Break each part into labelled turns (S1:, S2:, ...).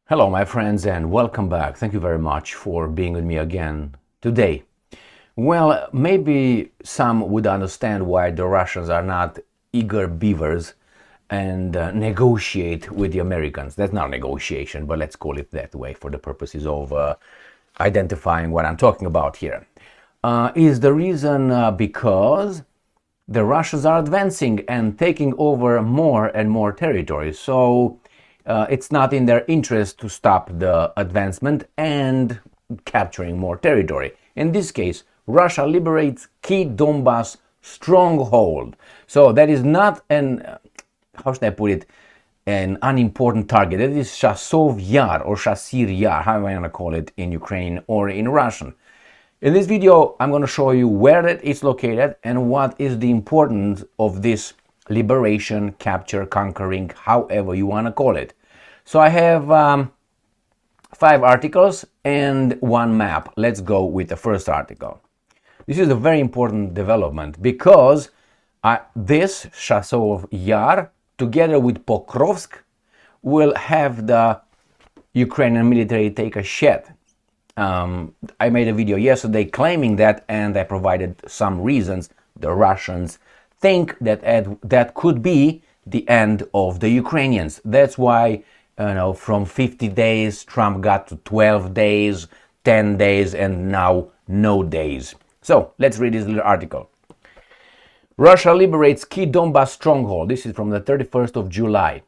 S1: Hello, my friends, and welcome back. Thank you very much for being with me again today. Well, maybe some would understand why the Russians are not eager beavers and negotiate with the Americans. That's not negotiation, but let's call it that way for the purposes of identifying what I'm talking about here. Is the reason because the Russians are advancing and taking over more and more territory. So it's not in their interest to stop the advancement and capturing more territory. In this case, Russia liberates key Donbass stronghold. So that is not an, how should I put it, an unimportant target. That is Chasov Yar or Chasir Yar, how am I going to call it in Ukrainian or in Russian. In this video, I'm going to show you where it is located and what is the importance of this liberation, capture, conquering, however you want to call it. So I have 5 articles and 1 map. Let's go with the first article. This is a very important development because this Chasov Yar, together with Pokrovsk, will have the Ukrainian military take a shed. I made a video yesterday claiming that, and I provided some reasons. The Russians think that that could be the end of the Ukrainians. That's why, from 50 days, Trump got to 12 days, 10 days, and now no days. So let's read this little article. Russia liberates key Donbass stronghold. This is from the 31st of July,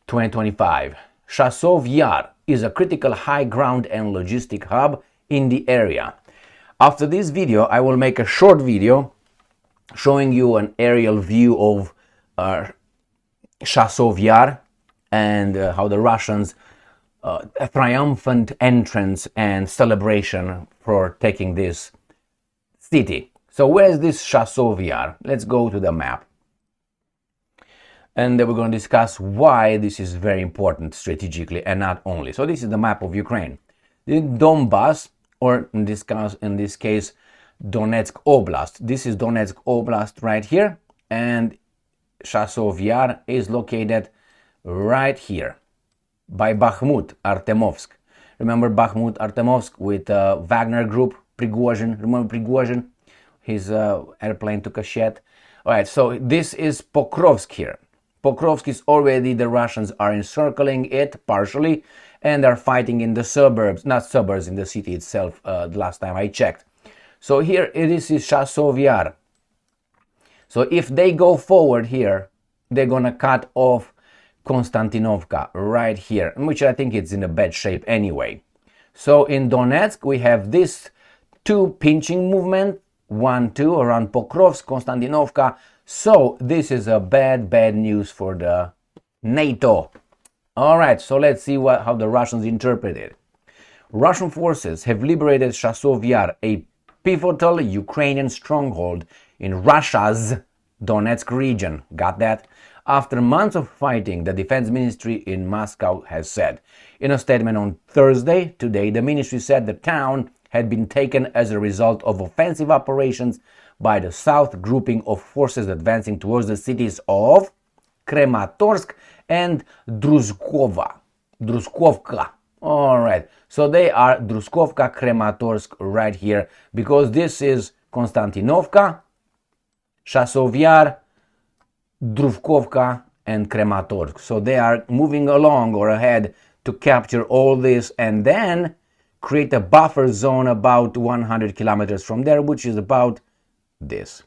S1: 2025. Chasov Yar is a critical high ground and logistic hub in the area. After this video, I will make a short video showing you an aerial view of Chasov Yar and how the Russians a triumphant entrance and celebration for taking this city. So where is this Chasov Yar? Let's go to the map. And then we're going to discuss why this is very important strategically and not only. So this is the map of Ukraine. The Donbass, or in this case, Donetsk Oblast. This is Donetsk Oblast right here, and Chasov Yar is located right here by Bakhmut, Artemovsk. Remember Bakhmut, Artemovsk with Wagner Group, Prigozhin. Remember Prigozhin? His airplane took a shed. All right, so this is Pokrovsk here. Pokrovsk is already, the Russians are encircling it partially and are fighting in the suburbs, not suburbs, in the city itself, the last time I checked. So here it is Chasov Yar. So if they go forward here, they're gonna cut off Konstantinovka right here, which I think it's in a bad shape anyway. So in Donetsk we have this 2 pinching movement, 1-2 around Pokrovsk, Konstantinovka. So this is a bad news for the NATO. All right, so let's see how the Russians interpret it. Russian forces have liberated Chasov Yar, a pivotal Ukrainian stronghold in Russia's Donetsk region. Got that? After months of fighting, the defense ministry in Moscow has said. In a statement on Thursday, today, the ministry said the town had been taken as a result of offensive operations by the south grouping of forces advancing towards the cities of Krematorsk and Druzhkovka. All right, so they are Druzhkovka, Krematorsk right here, because this is Konstantinovka, Chasov Yar, Druzhkovka, and Krematorsk. So they are moving along or ahead to capture all this and then create a buffer zone about 100 kilometers from there, which is about this,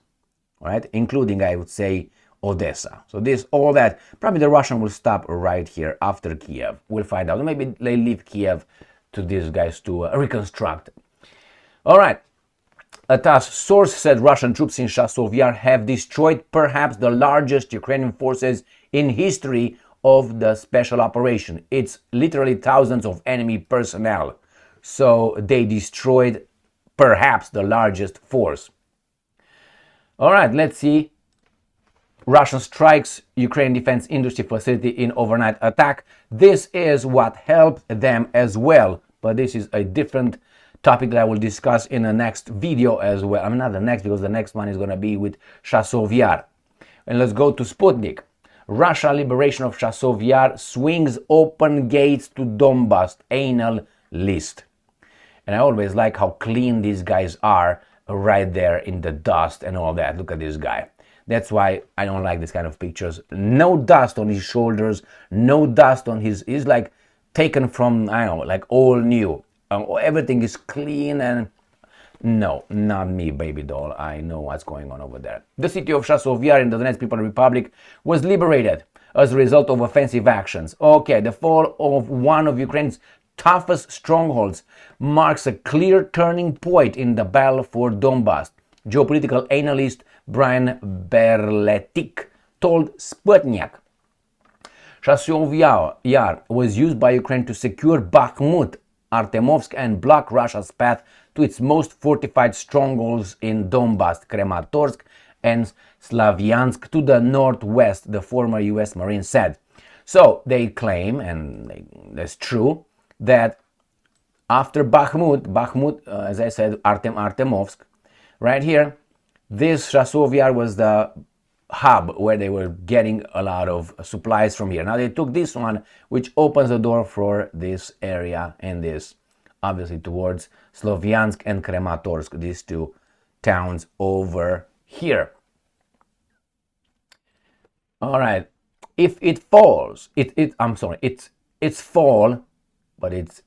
S1: all right, including, I would say, Odessa. So this, all that, probably the Russian will stop right here after Kiev. We'll find out. Maybe they leave Kiev to these guys to reconstruct. All right. A TASS source said Russian troops in Chasov Yar have destroyed perhaps the largest Ukrainian forces in history of the special operation. It's literally thousands of enemy personnel. So they destroyed perhaps the largest force. All right, let's see. Russian strikes Ukrainian defense industry facility in overnight attack. This is what helped them as well, but this is a different topic that I will discuss in the next video as well. Not the next, because the next one is going to be with Chasov Yar. And let's go to Sputnik. Russia liberation of Chasov Yar swings open gates to Donbass. Analyst. And I always like how clean these guys are right there in the dust and all that. Look at this guy. That's why I don't like this kind of pictures. No dust on his shoulders, no dust on he's like taken from, I don't know, like all new. Everything is clean and no, not me, baby doll. I know what's going on over there. The city of Chasov Yar in the Donetsk People's Republic was liberated as a result of offensive actions. Okay, the fall of one of Ukraine's toughest strongholds marks a clear turning point in the battle for Donbass. Geopolitical analyst Brian Berletik told Sputnik. Chasov Yar was used by Ukraine to secure Bakhmut, Artemovsk, and block Russia's path to its most fortified strongholds in Donbass, Kramatorsk and Slavyansk to the northwest, the former US Marine said. So they claim, and that's true, that after Bakhmut, as I said, Artemovsk, right here, this Chasov Yar was the hub where they were getting a lot of supplies from here. Now they took this one, which opens the door for this area and this, obviously towards Slavyansk and Kramatorsk, these two towns over here. All right, if it falls, it's fall, but its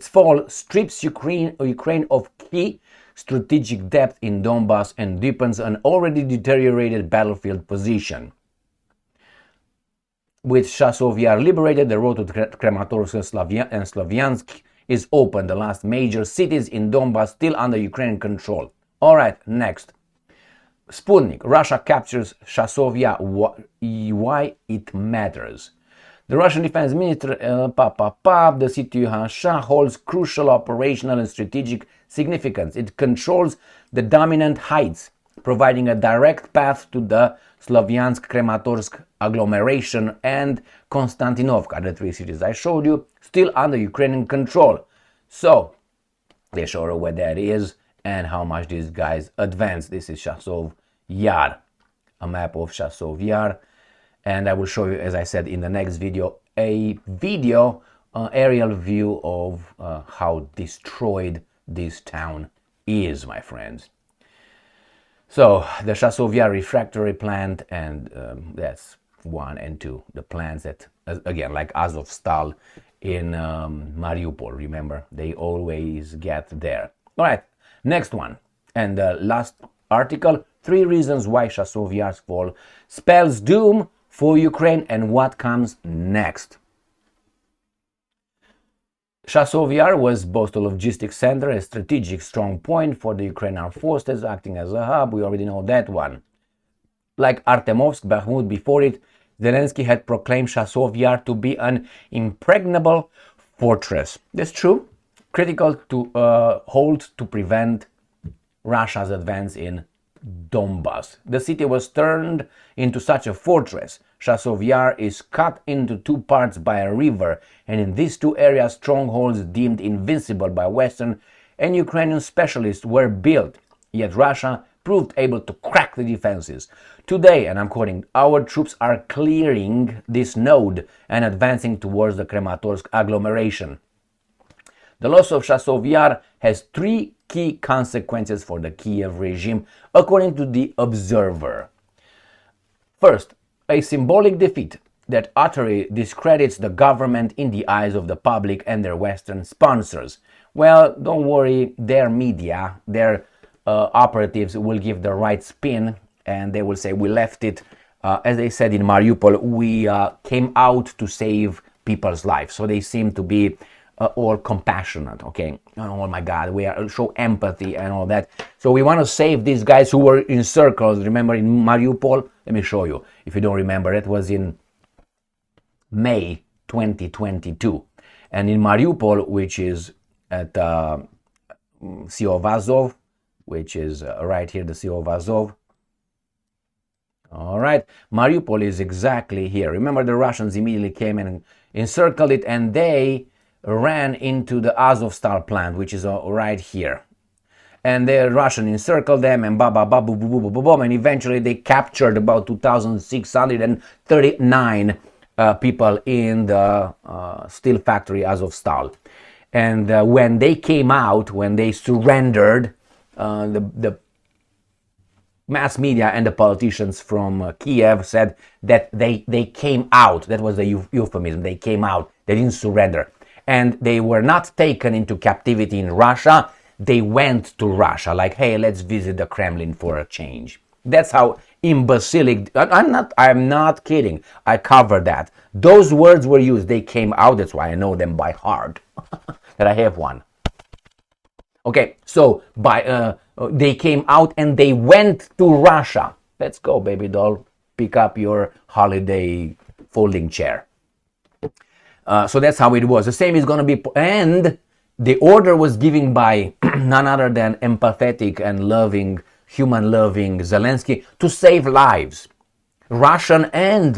S1: fall strips Ukraine of key strategic depth in Donbass and deepens an already deteriorated battlefield position. With Chasov Yar liberated, the road to Kramatorsk and Slavyansk is open, the last major cities in Donbass still under Ukrainian control. All right, next. Sputnik, Russia captures Chasov Yar. Why it matters? The Russian Defense Minister, the city holds crucial operational and strategic significance. It controls the dominant heights, providing a direct path to the Slavyansk-Kramatorsk agglomeration and Konstantinovka, the three cities I showed you, still under Ukrainian control. So, they show you where that is and how much these guys advance. This is Chasov Yar, a map of Chasov Yar. And I will show you, as I said in the next video, a aerial view of how destroyed this town is, my friends. So the Chasov Yar refractory plant, and that's 1 and 2, the plants that, again, like Azovstal in Mariupol, remember, they always get there. All right, next one, and the last article, 3 reasons why Chasov Yar's fall spells doom for Ukraine and what comes next. Chasov Yar was both a logistics center, a strategic strong point for the Ukrainian armed forces, acting as a hub. We already know that one. Like Artemovsk, Bakhmut before it, Zelensky had proclaimed Chasov Yar to be an impregnable fortress. That's true. Critical to hold to prevent Russia's advance in Donbass. The city was turned into such a fortress. Chasov Yar is cut into 2 parts by a river, and in these 2 areas strongholds deemed invincible by Western and Ukrainian specialists were built. Yet Russia proved able to crack the defenses. Today, and I'm quoting, our troops are clearing this node and advancing towards the Kramatorsk agglomeration. The loss of Chasov Yar has 3 key consequences for the Kiev regime, according to the Observer. First, a symbolic defeat that utterly discredits the government in the eyes of the public and their Western sponsors. Well, don't worry, their media, their operatives will give the right spin, and they will say, we left it, as they said in Mariupol, we came out to save people's lives. So they seem to be all compassionate, okay? Oh my God, we show empathy and all that. So we want to save these guys who were in circles. Remember in Mariupol? Let me show you. If you don't remember, it was in May 2022. And in Mariupol, which is at Sea of Azov, which is right here, the Sea of Azov. All right, Mariupol is exactly here. Remember, the Russians immediately came and encircled it, and they ran into the Azovstal plant, which is right here. and the Russian encircled them, and and eventually they captured about 2,639 people in the steel factory Azovstal. And when they came out, when they surrendered, the mass media and the politicians from Kiev said that they came out. That was the euphemism. They came out. They didn't surrender. And they were not taken into captivity in Russia. They went to Russia, like, hey, let's visit the Kremlin for a change. That's how imbecilic. I'm not kidding. I covered that. Those words were used. They came out. That's why I know them by heart. That I have one. Okay, so they came out and they went to Russia. Let's go, baby doll. Pick up your holiday folding chair. So that's how it was. The same is going to be, and the order was given by none other than empathetic and loving, human-loving Zelensky to save lives, Russian and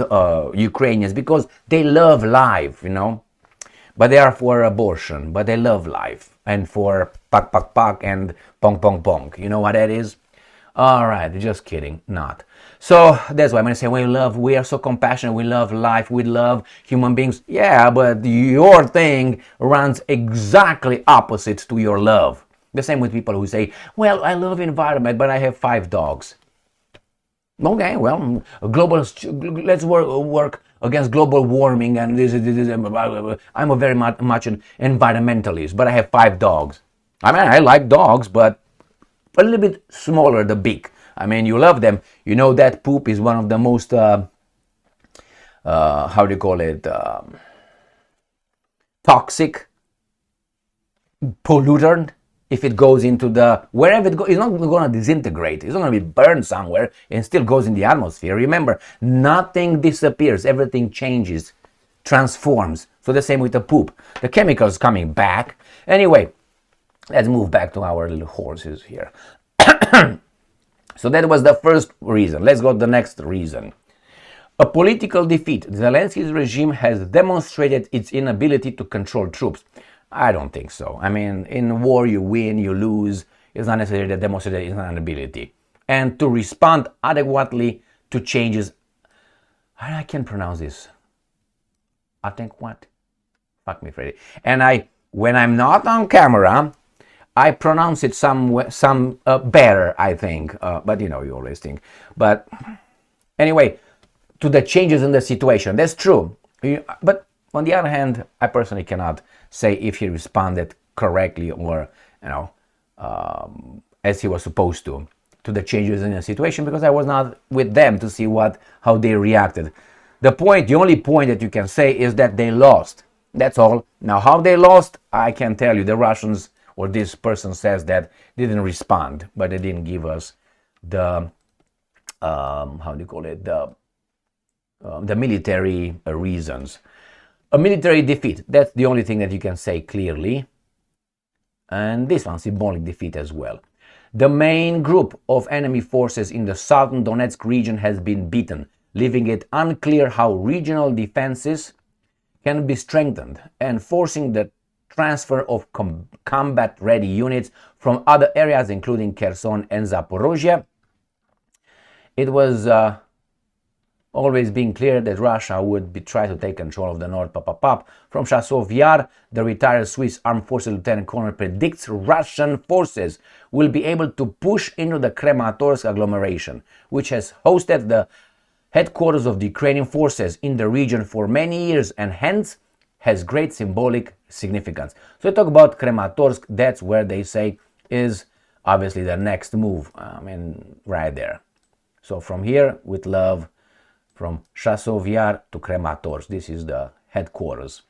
S1: Ukrainians, because they love life, you know. But they are for abortion, but they love life, and for pak pak pak and pong pong pong. You know what that is? All right, just kidding, not. So that's why I'm going to say we are so compassionate, we love life, we love human beings. Yeah, but your thing runs exactly opposite to your love. The same with people who say, well, I love environment, but I have 5 dogs. Okay, well, let's work against global warming, and this. I'm a very much an environmentalist, but I have 5 dogs. I mean, I like dogs, but a little bit smaller, the beak. I mean, you love them. You know that poop is one of the most, how do you call it, toxic pollutant. If it goes into wherever it goes, it's not going to disintegrate. It's not going to be burned somewhere and still goes in the atmosphere. Remember, nothing disappears. Everything changes, transforms. So the same with the poop. The chemicals coming back. Anyway, let's move back to our little horses here. So that was the first reason. Let's go to the next reason. A political defeat. Zelensky's regime has demonstrated its inability to control troops. I don't think so. I mean, in war, you win, you lose. It's not necessarily that demonstrated its inability. And to respond adequately to changes. I can't pronounce this. I think what? Fuck me, Freddy. And when I'm not on camera, I pronounce it some better, I think. But you know, you always think. But anyway, to the changes in the situation. That's true. But on the other hand, I personally cannot say if he responded correctly or, you know, as he was supposed to the changes in the situation, because I was not with them to see how they reacted. The only point that you can say is that they lost. That's all. Now, how they lost, I can tell you. The Russians, or this person says that didn't respond, but they didn't give us the how do you call it, the military reasons. A military defeat, that's the only thing that you can say clearly. And this one, symbolic defeat as well. The main group of enemy forces in the southern Donetsk region has been beaten, leaving it unclear how regional defenses can be strengthened and forcing the transfer of combat-ready units from other areas, including Kherson and Zaporozhye. It was always being clear that Russia would try to take control of the north. From Chasov Yar, the retired Swiss Armed Forces Lieutenant Colonel predicts Russian forces will be able to push into the Kramatorsk agglomeration, which has hosted the headquarters of the Ukrainian forces in the region for many years and hence has great symbolic significance. So we talk about Kramatorsk, that's where they say is obviously the next move. I mean, right there. So from here, with love, from Chasov Yar to Kramatorsk. This is the headquarters.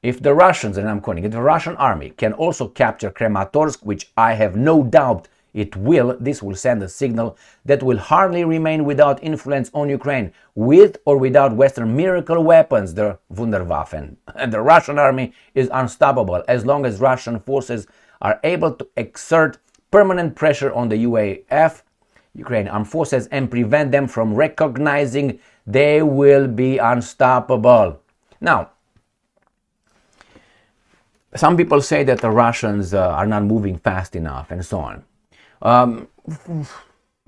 S1: If the Russians, and I'm quoting, if the Russian army can also capture Kramatorsk, which I have no doubt it will, this will send a signal that will hardly remain without influence on Ukraine, with or without Western miracle weapons, the Wunderwaffen. And the Russian army is unstoppable as long as Russian forces are able to exert permanent pressure on the UAF, Ukrainian armed forces, and prevent them from recognizing they will be unstoppable. Now, some people say that the Russians are not moving fast enough and so on. Um,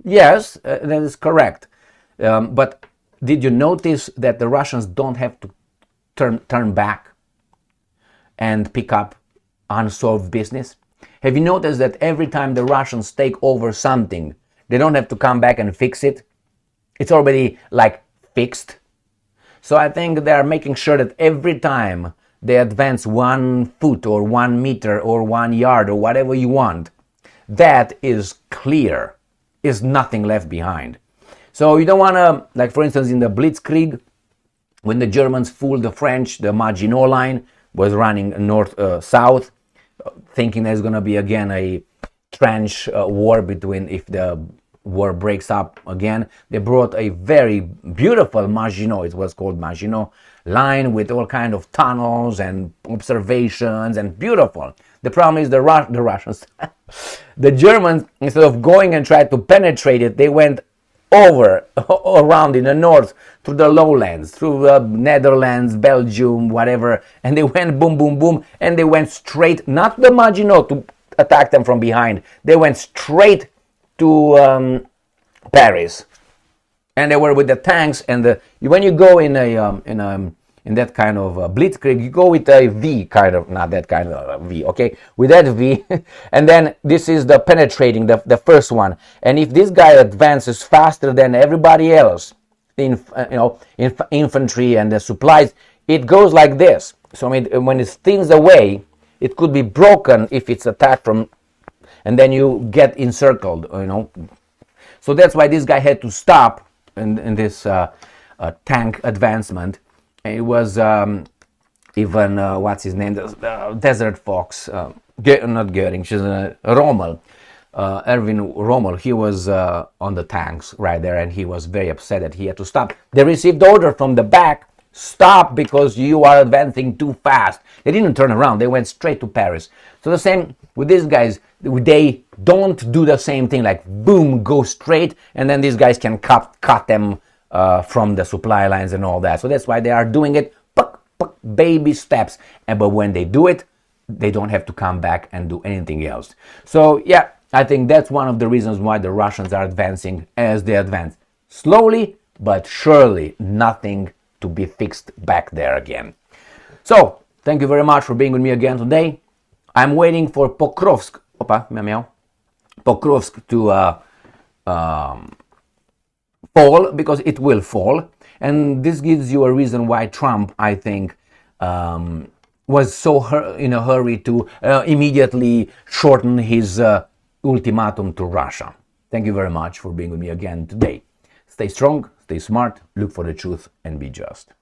S1: yes, that is correct. But did you notice that the Russians don't have to turn back and pick up unsolved business? Have you noticed that every time the Russians take over something, they don't have to come back and fix it? It's already like fixed. So I think they are making sure that every time they advance 1 foot or 1 meter or 1 yard or whatever you want, that is clear, is nothing left behind. So you don't want to, like for instance in the Blitzkrieg, when the Germans fooled the French, the Maginot Line was running north-south, thinking there's going to be again a trench war between, if the war breaks up again. They brought a very beautiful Maginot, it was called Maginot Line, with all kind of tunnels and observations, and beautiful. The problem is the Russians, the Germans, instead of going and trying to penetrate it, they went over, around in the north, through the lowlands, through the Netherlands, Belgium, whatever, and they went boom, boom, boom, and they went straight, not the Maginot to attack them from behind, they went straight to Paris, and they were with the tanks. And when you go in that kind of blitzkrieg, you go with a V kind of, not that kind of V, okay, with that V, and then this is the penetrating, the first one. And if this guy advances faster than everybody else, infantry and the supplies, it goes like this. So when it thins away, it could be broken if it's attacked from, and then you get encircled, So that's why this guy had to stop in this tank advancement. It was even, what's his name, Desert Fox, not Goering, she's Rommel, Erwin Rommel. He was on the tanks right there, and he was very upset that he had to stop. They received order from the back, stop because you are advancing too fast. They didn't turn around, they went straight to Paris. So the same with these guys, they don't do the same thing, like boom, go straight, and then these guys can cut them from the supply lines and all that. So that's why they are doing it baby steps. But when they do it, they don't have to come back and do anything else. So yeah, I think that's one of the reasons why the Russians are advancing as they advance. Slowly but surely, nothing to be fixed back there again. So thank you very much for being with me again today. I'm waiting for Pokrovsk to fall, because it will fall. And this gives you a reason why Trump, I think, was so in a hurry to immediately shorten his ultimatum to Russia. Thank you very much for being with me again today. Stay strong, stay smart, look for the truth, and be just.